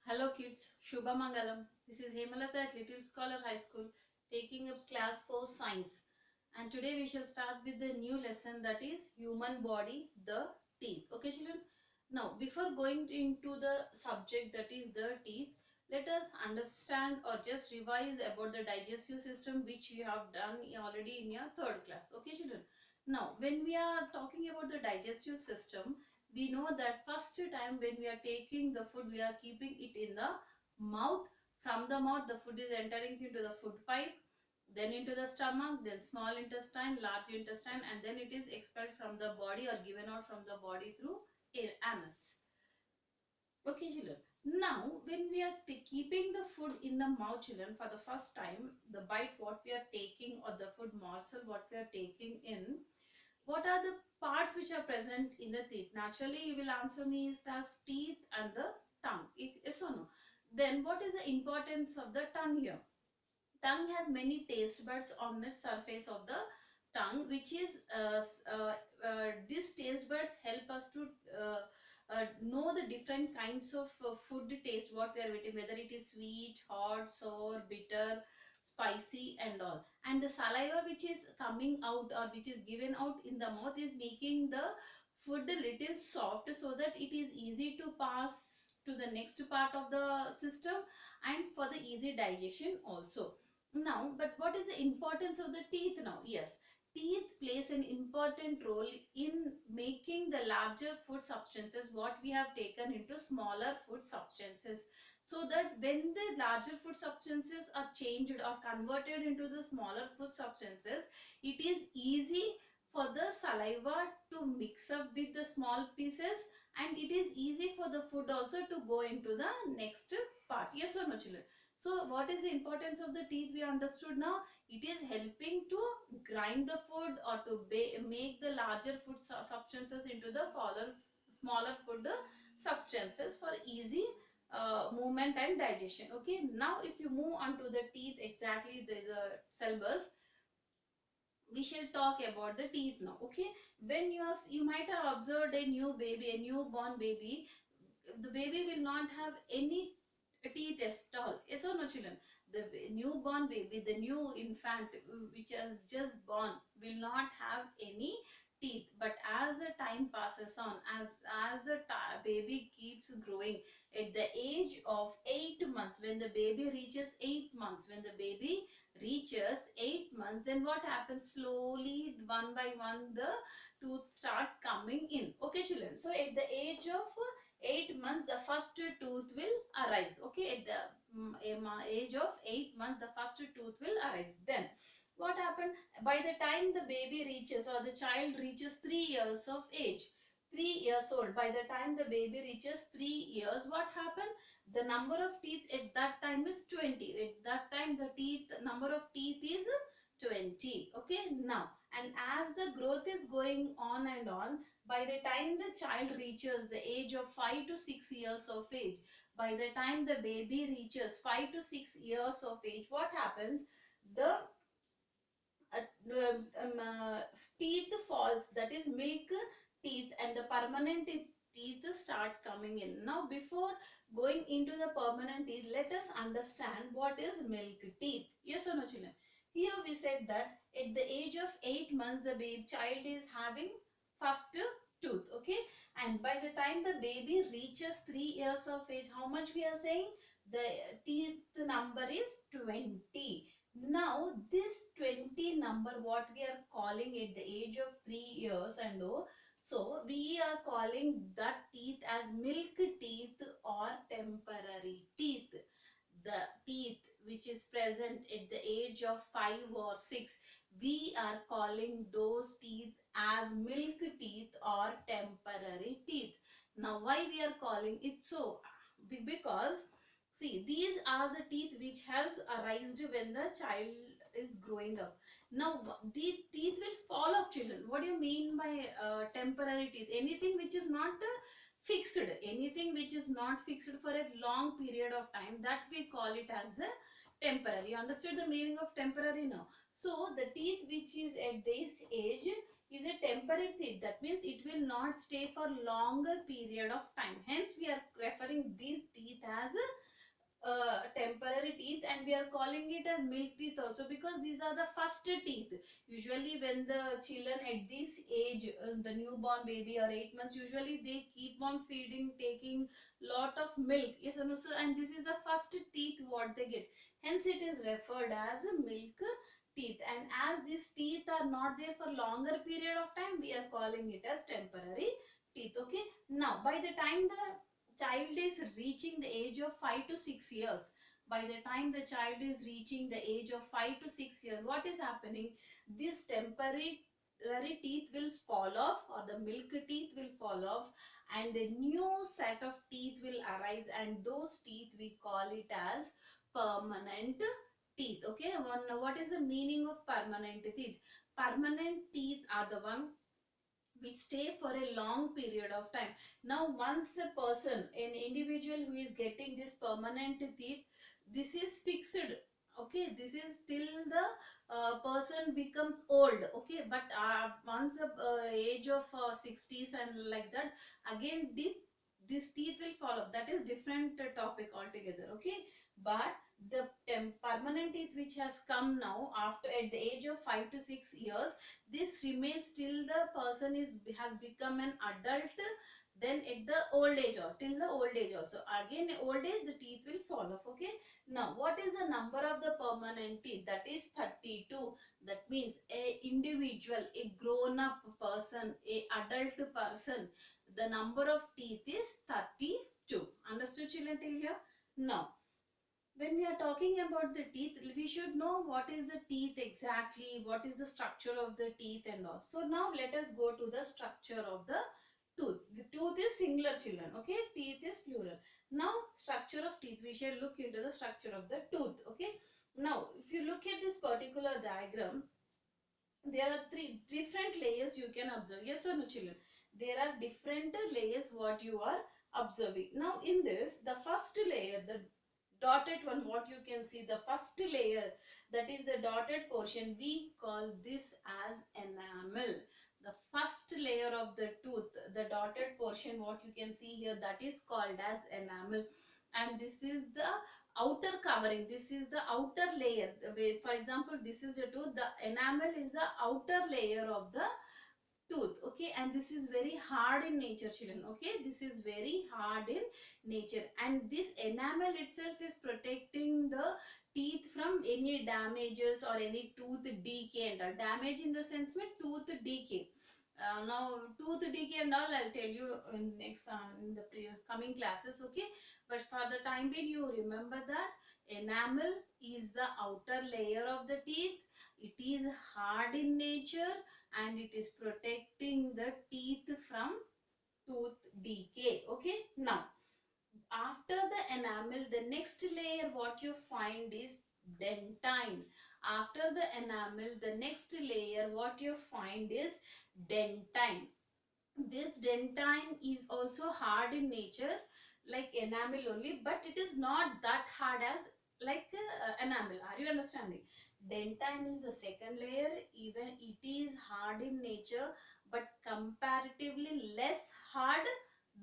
Hello kids, Shubha Mangalam. This is Hemalata at Little Scholar High School taking up class 4 science. And today we shall start with the new lesson, that is human body, the teeth. Okay children? Now before going into the subject, that is the teeth, let us understand or just revise about the digestive system which you have done already in your third class. Okay children? Now when we are talking about the digestive system, we know that first time when we are taking the food, we are keeping it in the mouth. From the mouth the food is entering into the food pipe, then into the stomach, then small intestine, large intestine, and then it is expelled from the body or given out from the body through anus. Okay children, now when we are keeping the food in the mouth children, for the first time the bite what we are taking or the food morsel what we are taking in, what are the parts which are present in the teeth? Naturally, you will answer me is as teeth and the tongue. Yes or no? Then what is the importance of the tongue here? Tongue has many taste buds on the surface of the tongue, which is these taste buds help us to know the different kinds of food taste what we are eating, whether it is sweet, hot, sour, bitter, spicy, and all. And the saliva which is coming out or which is given out in the mouth is making the food a little soft, so that it is easy to pass to the next part of the system and for the easy digestion also. Now, but what is the importance of the teeth now? Yes, teeth plays an important role in making the larger food substances what we have taken into smaller food substances, so that when the larger food substances are changed or converted into the smaller food substances, it is easy for the saliva to mix up with the small pieces, and it is easy for the food also to go into the next part. Yes or no children? So what is the importance of the teeth we understood now? It is helping to grind the food or to make the larger food substances into the smaller food substances for easy movement and digestion. Okay, now if you move on to the teeth, exactly the syllabus, we shall talk about the teeth now. Okay, when you might have observed a new baby, a newborn baby, the baby will not have any teeth at all. Yes or no children? The newborn baby, the new infant which has just born will not have any teeth. But as the time passes on, as the baby keeps growing, at the age of 8 months, when the baby reaches 8 months, then what happens? Slowly, one by one, the tooth start coming in. Okay children, so at the age of 8 months the first tooth will arise. Okay, at the age of 8 months the first tooth will arise. Then what happened? By the time the baby reaches or the child reaches 3 years of age, 3 years old, by the time the baby reaches 3 years, what happened? The number of teeth at that time is 20. At that time the number of teeth is 20. Okay, now, and as the growth is going on and on, by the time the child reaches the age of 5 to 6 years of age, by the time the baby reaches 5 to 6 years of age, what happens? The uh, teeth falls, that is milk teeth, and the permanent teeth start coming in. Now before going into the permanent teeth, let us understand what is milk teeth. Yes or no children? Here we said that at the age of 8 months the baby child is having first tooth. Okay, and by the time the baby reaches 3 years of age, how much we are saying? The teeth number is 20. Now this 20 number what we are calling at the age of 3 years and oh, so we are calling that teeth as milk teeth or temporary teeth. The teeth which is present at the age of 5 or 6, we are calling those teeth as milk teeth or temporary teeth. Now why we are calling it so? Because see, these are the teeth which has arisen when the child is growing up. Now, the teeth will fall off children. What do you mean by temporary teeth? Anything which is not fixed, anything which is not fixed for a long period of time, that we call it as a temporary. You understood the meaning of temporary now? So, the teeth which is at this age is a temporary teeth. That means it will not stay for longer period of time. Hence we are referring these teeth as temporary teeth, and we are calling it as milk teeth also, because these are the first teeth. Usually when the children at this age, the newborn baby or 8 months, usually they keep on feeding, taking lot of milk, yes or no? So, and this is the first teeth what they get, hence it is referred as a milk teeth. And as these teeth are not there for longer period of time, we are calling it as temporary teeth. Okay, now by the time the child is reaching the age of 5 to 6 years, by the time the child is reaching the age of 5 to 6 years, what is happening, this temporary teeth will fall off, or the milk teeth will fall off, and the new set of teeth will arise, and those teeth we call it as permanent teeth. Okay, what is the meaning of permanent teeth? Permanent teeth are the one which stay for a long period of time. Now once a person, an individual who is getting this permanent teeth, this is fixed. Okay, this is till the person becomes old. Okay, but once the age of 60s and like that, again this teeth will fall off. That is different topic altogether. Okay, but the permanent teeth which has come now after at the age of 5 to 6 years, this remains till the person has become an adult, then at the old age, or till the old age also, again old age the teeth will fall off. Okay, now what is the number of the permanent teeth? That is 32. That means a individual, a grown up person, a adult person, the number of teeth is 32. Understood children till here? Now when we are talking about the teeth, we should know what is the teeth exactly, what is the structure of the teeth and all. So now let us go to the structure of the tooth. The tooth is singular children, okay, teeth is plural. Now structure of teeth, we shall look into the structure of the tooth. Okay, now if you look at this particular diagram, there are three different layers you can observe. Yes or no children? There are different layers what you are observing. Now in this, the first layer, the dotted one, what you can see, the first layer, that is the dotted portion, we call this as enamel. The first layer of the tooth, the dotted portion what you can see here, that is called as enamel. And this is the outer covering, this is the outer layer. For example, this is the tooth, the enamel is the outer layer of the tooth. Okay, and this is very hard in nature children. Okay, this is very hard in nature, and this enamel itself is protecting the teeth from any damages or any tooth decay and all. Damage in the sense with tooth decay. Now tooth decay and all I'll tell you in next in the coming classes. Okay, but for the time being, you remember that enamel is the outer layer of the teeth. It is hard in nature, and it is protecting the teeth from tooth decay. Okay, now after the enamel, the next layer what you find is dentine. After the enamel, the next layer what you find is dentine. This dentine is also hard in nature like enamel only, but it is not that hard as like enamel. Are you understanding? Dentine is the second layer. Even it is hard in nature, but comparatively less hard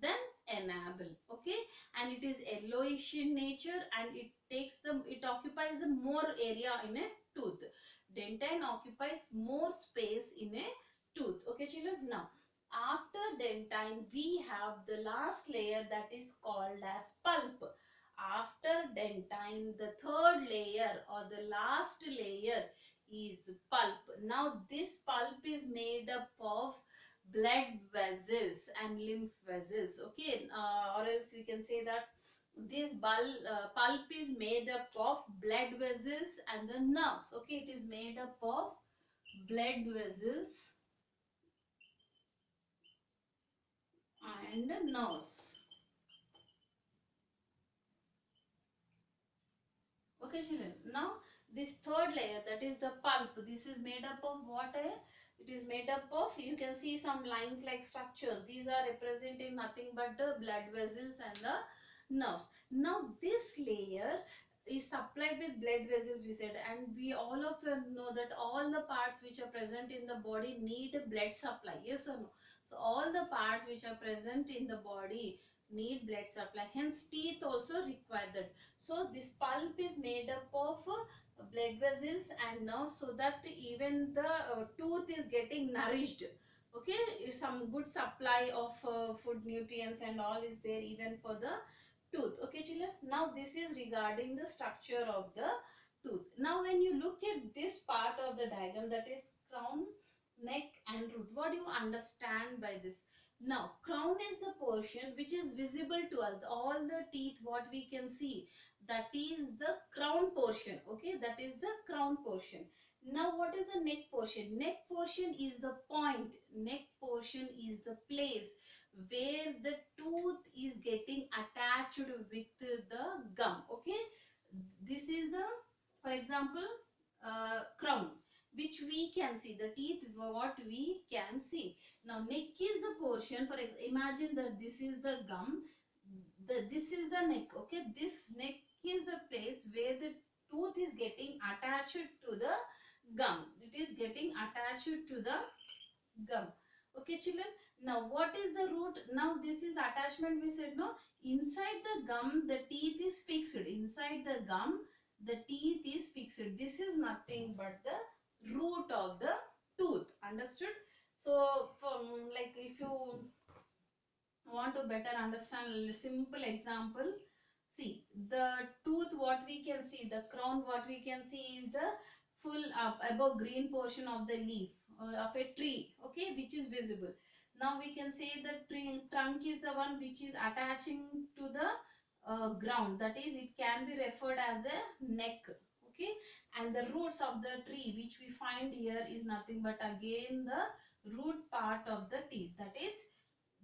than enamel. Okay, and it is yellowish in nature, and it occupies the more area in a tooth. Dentine occupies more space in a tooth. Okay children, now after dentine we have the last layer, that is called as pulp. After dentine, the third layer or the last layer is pulp. Now this pulp is made up of blood vessels and lymph vessels. Okay, or else you can say that this pulp is made up of blood vessels and the nerves. Okay, it is made up of blood vessels and nerves. Okay children, now this third layer, that is the pulp, this is made up of what? It is made up of, you can see some lines like structures. These are representing nothing but the blood vessels and the nerves. Now this layer, is supplied with blood vessels, we said, and we all of you know that all the parts which are present in the body need blood supply, yes or no? So all the parts which are present in the body need blood supply, hence teeth also require that. So this pulp is made up of blood vessels and nerves, so that even the tooth is getting nourished. Okay, some good supply of food nutrients and all is there even for the tooth. Okay children, now this is regarding the structure of the tooth. Now when you look at this part of the diagram, that is crown, neck and root, what do you understand by this? Now crown is the portion which is visible to us, all the teeth what we can see, that is the crown portion. Okay, that is the crown portion. Now what is the neck portion? Neck portion is the point, neck portion is the place where the tooth is getting attached with the gum. Okay, this is the, for example, crown which we can see, the teeth what we can see. Now neck is the portion, for imagine that this is the gum, this is the neck. Okay, this neck is the place where the tooth is getting attached to the gum, it is getting attached to the gum. Okay children, now what is the root? Now this is attachment, we said, no, inside the gum the teeth is fixed, inside the gum the teeth is fixed, this is nothing but the root of the tooth. Understood? So from, like, if you want to better understand a simple example, see the tooth what we can see, the crown what we can see is the full up above green portion of the leaf of a tree, okay, which is visible. Now we can say the tree trunk is the one which is attaching to the ground, that is it can be referred as a neck. Okay, and the roots of the tree which we find here is nothing but again the root part of the teeth, that is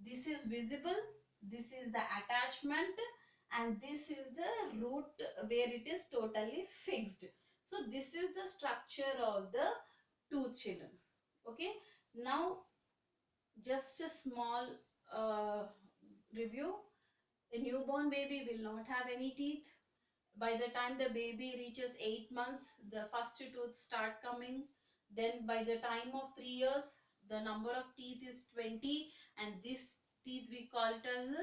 this is visible, this is the attachment, and this is the root where it is totally fixed. So this is the structure of the tooth, children. Okay, now just a small review. A newborn baby will not have any teeth. By the time the baby reaches 8 months, the first tooth start coming. Then by the time of 3 years, the number of teeth is 20, and this teeth we call it as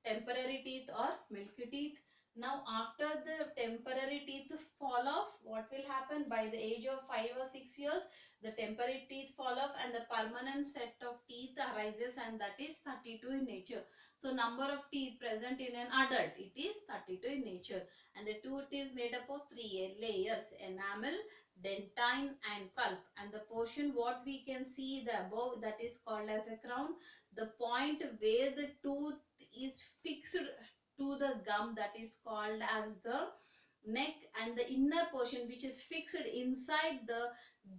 temporary teeth or milky teeth. Now after the temporary teeth fall off, what will happen? By the age of 5 or 6 years, the temporary teeth fall off and the permanent set of teeth arises, and that is 32 in nature. So number of teeth present in an adult, it is 32 in nature. And the tooth is made up of 3 layers: enamel, dentine and pulp. And the portion what we can see the above, that is called as a crown. The point where the tooth is fixed to the gum, that is called as the neck. And the inner portion which is fixed inside the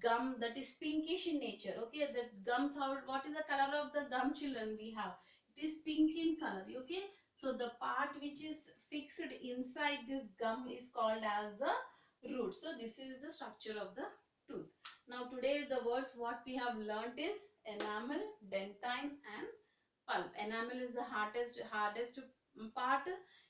gum, that is pinkish in nature. Okay, the gums, how, what is the color of the gum, children? We have, it is pink in color. Okay, so the part which is fixed inside this gum is called as the root. So this is the structure of the tooth. Now today the words what we have learnt is enamel, dentine and pulp. Enamel is the hardest part,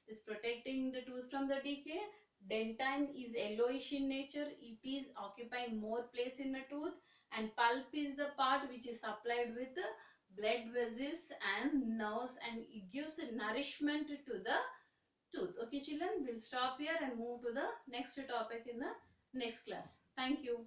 is protecting the tooth from the decay. Dentine is yellowish in nature, it is occupying more place in the tooth. And pulp is the part which is supplied with blood vessels and nerves, and it gives nourishment to the tooth. Okay children, we'll stop here and move to the next topic in the next class. Thank you.